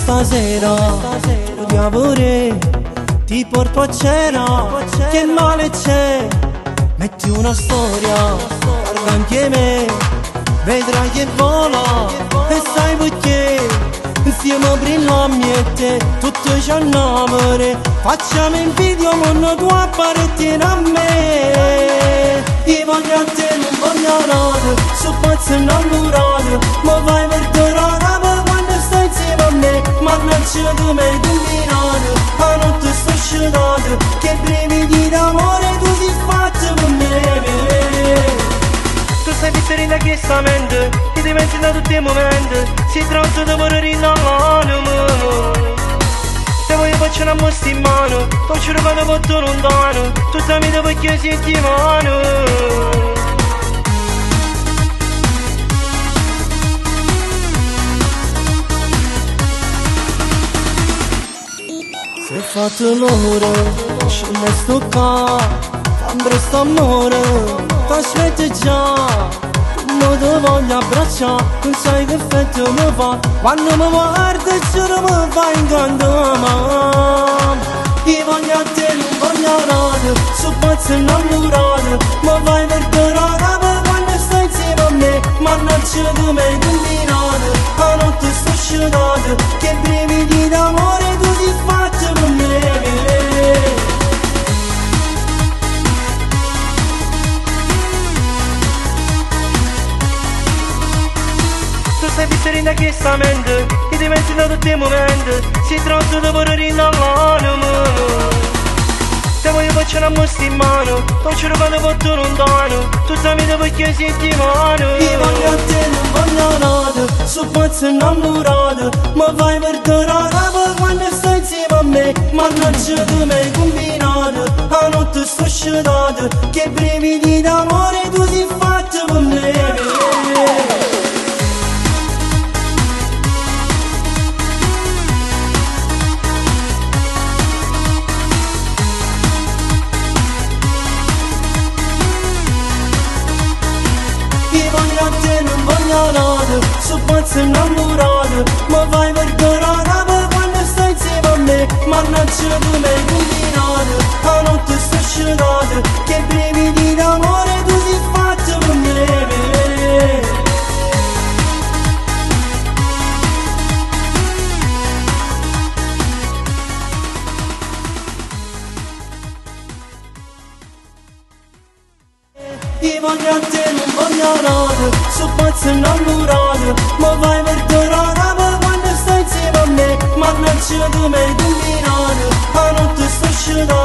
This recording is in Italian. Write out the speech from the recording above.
stasera voglio pure, ti porto a cena, che male c'è? Metti una storia, guarda anche me, vedrai che vola, e sai perché? Insieme brilliamo e te, tutto ci innamore, facciamo in video, ma tu apparecchi a me. Io voglio a te, non voglio nada, sono pazzo innamorato, ma vai per dorare quando stai insieme a me. Mannaggia tu mi hai combinato, a notte sto scedato, che brividi d'amore tu ti fatto per me. Tu stai pizzerina da questa mente, ti diventi da tutti i momenti, si tratta di morire all'anima. Se voglio faccio una mossa in mano, non ci rubano molto lontano, tutta la vita perché senti mano. Se fatto l'ora, scende sto qua, fammi presto amore, t'aspetto già. Non ti voglio abbracciare, non sai che effetto mi fa, quando mi guardi e giuro mi fa incantare. Io voglio a te, non voglio nada, sono pazzo innamorato, ma vai per dorare quando stai insieme a me. Mannaggia tu mi hai combinato, a notte sto scedato, che brividi d'amore tu ti faccio per me. Stai pizzerina che sta mente, ti diventi da tutti i momenti, si tratta di morire all'anima. Se voglio faccio una mossa in mano, non ci rubano molto lontano, tutta la vita perché senti mano. Io voglio a te, non voglio nada, sono pazzo innamorato, ma vai per dorare quando stai insieme a me. Mannaggia tu mi hai combinato, a notte sto scedato, che brividi d'amore tu ti fatto per me. Sono pazzo innamorato, ma vai per dorare quando stai insieme a me. Mannaggia tu mi hai combinato, a notte sto scedato, che brividi d'amore tu ti fatto per me. Io voglio a te, non voglio nada, sono pazzo innamorato, ma vai per dorare quando stai insieme a me. Mannaggia tu mi hai combinato, a notte sto scedato.